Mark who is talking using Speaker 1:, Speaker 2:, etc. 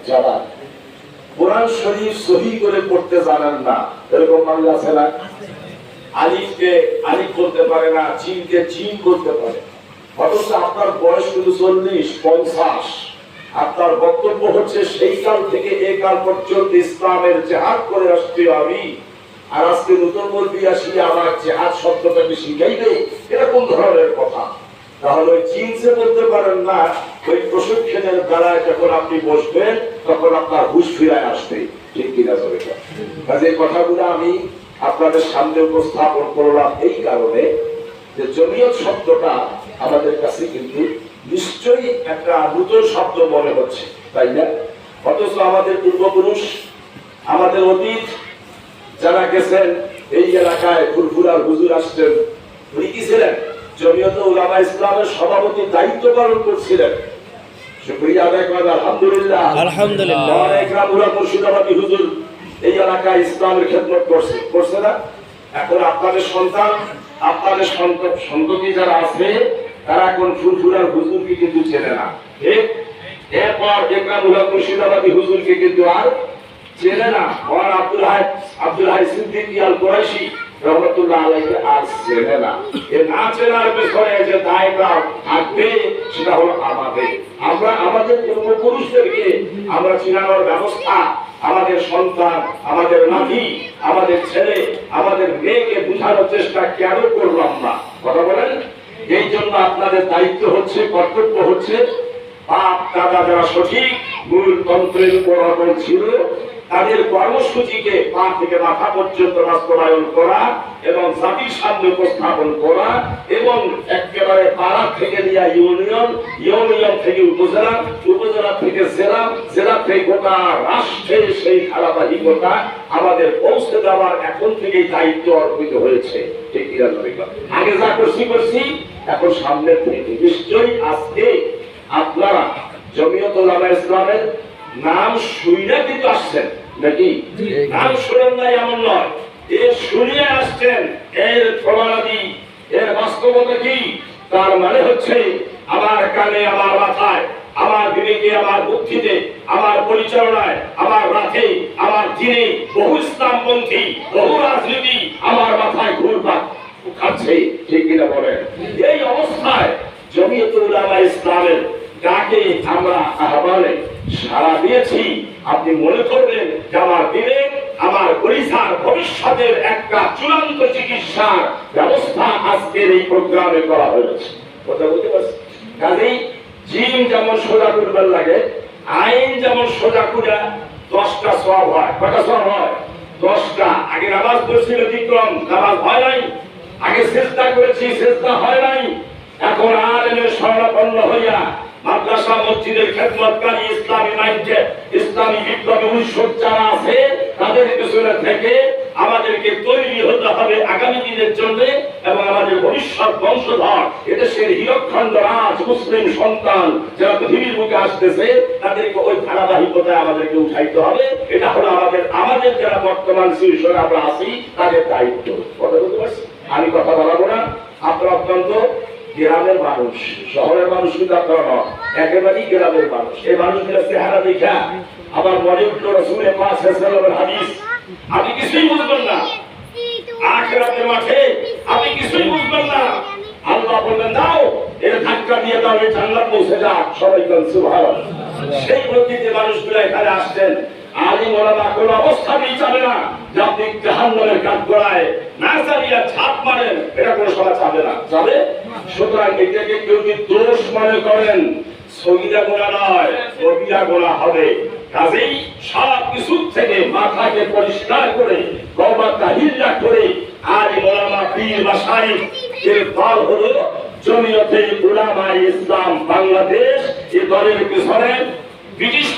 Speaker 1: যারা কোরআন শরীফ সহি করে পড়তে জানেন না, এরকম মানুষ আছে না? আলিফকে আলিফ বলতে পারে না, জিমকে জিম বলতে পারে, অথচ আপনার বয়স শুধু 40-50। আপনার বক্তব্য হচ্ছে সেই কাল থেকে এই কাল পর্যন্ত ইসলামের জিহাদ করে আসছি আমি, আর আজকে নতুন বলবি আসি আমার জিহাদ শব্দটাকে শিখাইবে, এটা কোন ধরনের কথা? তাহলে ওই জিনসে বলতে পারেন না, ওই প্রশিক্ষণের দ্বারা যখন আপনি বসবেন তখন আপনার হুঁশ ফিরায় আসবে, ঠিক কিনা? চলে কাজে এই কথাগুলো আমি আপনাদের সামনে উপস্থাপন করলাম এই কারণে যে জমিয়ত শব্দটা আমাদের কাছে কিন্তু নিশ্চয়ই একটা নতুন শব্দ মনে হচ্ছে, তাই না? অথচ আমাদের পূর্বপুরুষ, আমাদের অতীত যারা গেছেন এই এলাকায়, ফুরফুরার হুজুর আসছেন, উনি কি ছিলেন? জমিয়ত উলামা ইসলামের সভাপতির দায়িত্ব পালন করছিলেন। শুকরিয়া আদায় করেন আলহামদুলিল্লাহ। আলহামদুলিল্লাহ। একরামুল্লাহ মুর্শিদাবাদী হুজুর এই এলাকায় ইসলামের খেদমত করছে না? এখন আপনাদের সন্তান, আপনাদের সন্ততি যারা আছে, তারা এখন ফুরফুরার হুজুরকে কিন্তু চেনে না, ঠিক? এরপর একরামুল্লাহ মুর্শিদাবাদী হুজুরকে কিন্তু আর চেনে না। আর আব্দুল হাই সিদ্দিকী আল কুরাইশি রহমাতুল্লাহ আলাইহি আর চেনে না। এ না চেনার বিষয়ে যে দায়টা থাকবে সেটা হলো আমাদের। আমরা আমাদের পূর্বপুরুষদেরকে আমরা চিনানোর ব্যবস্থা, আমাদের সন্তান, আমাদের নাতি, আমাদের ছেলে, আমাদের মেয়েকে বোঝানোর চেষ্টা কেন করলাম না? কথা বলেন। এই জন্য আপনাদের দায়িত্ব হচ্ছে, কর্তব্য হচ্ছে, বাপ দাদা যারা সঠিক মূল তন্ত্রের উপর অটল ছিল তাদের কর্মসূচিকে পা থেকে মাথা পর্যন্ত বাস্তবায়ন করা এবং জাতির সামনে উপস্থাপন করা, এবং একেবারে পাড়া থেকে নিয়ে ইউনিয়ন, ইউনিয়ন থেকে উপজেলা, উপজেলা থেকে জেলা, জেলা থেকে গোটা রাষ্ট্রে সেই ধারাবাহিকতা আমাদের পৌঁছে দেওয়ার এখন থেকেই দায়িত্ব অর্পিত হয়েছে, ঠিক কিনা? আগে যা করছি এখন সামনের থেকে নিশ্চয়ই আজকে আপনারা জমিয়ত উলামা ইসলামের নাম শুনে কিন্তু আসছেন নাকি? নাম শুনেন নাই এমন নয়, এর শুনিয়ে আসছেন। এর প্রমাণাদি, এর বাস্তবতা কি? তার মানে হচ্ছে আমার কানে, আমার মাথায়, আমার বিবেকে, আমার বুদ্ধিতে, আমার পরিচালনায়, আমার রাতে, আমার দিনে বহু ইসলামপন্থী, বহু রাজনীতি আমার মাথায় ঘুরপাক খাচ্ছে, ঠিক কিনা বলেন? এই অবস্থায় জমিয়ত উলামা ইসলামের ডাকে আমরা আহ্বানে সাড়া দিয়েছি। আপনি মনে করবেন যে আমার বিবেক, আমার পরিচার ভবিষ্যতের একটা চূড়ান্ত চিকিৎসার ব্যবস্থা আজকের এই প্রোগ্রামে করা হয়েছে। কথা বলতে পারছি? কাজেই জিম যেমন সোজা করবার লাগে, আইন যেমন সোজা করে 10টা সওয়াব হয়। কটা সওয়াব হয়? 10টা। আগে নামাজ পড়ছি ব্যতিক্রম, নামাজ হয় নাই। আগে চেষ্টা করেছি, চেষ্টা হয় নাই। এখন আলেমের শরণাপন্ন হইয়া মাদ্রাসা মসজিদের খেদমতকারী ইসলামী মাইন্ডে, ইসলামী বিপ্লবী উৎসব যারা আছে, তাদের পেছনে থেকে আমাদেরকে তৈরি হতে হবে আগামী দিনের জন্য, এবং আমাদের ভবিষ্যৎ বংশধর, এদেশের হীরকখণ্ড রাজ মুসলিম সন্তান যারা পৃথিবীর বুকে আসতেছে, তাদেরকে ওই ধারাবাহিকতায় আমাদেরকে উঠাইতে হবে। এটা হলো আমাদের যারা বর্তমান শীর্ষে আমরা আছি তাদের দায়িত্ব। কথা বলতে পারছি? আমি কথা বলাবো না। আপনারা অত্যন্ত গ্রামের মানুষ, শহরের মানুষ কিন্তু আপনারা নয়, একেবারেই গ্রামের মানুষ। এই মানুষগুলোর চেহারা দেখা আমার মনে উঠলো রাসূলের পাক সাল্লাল্লাহু আলাইহি হাদিস। আপনি কিছুই বুঝবেন না, আখিরাতের মাঠে আপনি কিছুই বুঝবেন না। আল্লাহ বললেন দাও, এর ধাক্কা দিয়ে দাও, এই জান্নাত পৌঁছে যাক। সবাই বলেন সুবহানাল্লাহ। সেই প্রকৃতির মানুষগুলো এখানে আসছেন। আলিম ওলামা কোন অবস্থাতেই চাবে না যে আপনি জাহান্নামের কাঠগড়ায় না চালিয়ে ছাপ মারেন, এটা কোনো সবাই চাবে না, চাবে? সুতরাং এটাকে কেউ যদি দোষ মনে করেন, সগীরা গোনা নয়, কবিরা গোনা হবে। কাজেই সব কিছু থেকে মাথাকে পরিষ্কার করে, তওবা তাহিল্লা করে, আলিম ওলামা পীর মাশায়েখ এর দল হলো জমিয়তে উলামা ইসলাম বাংলাদেশ। এই দলের পিছনে ব্রিটিশ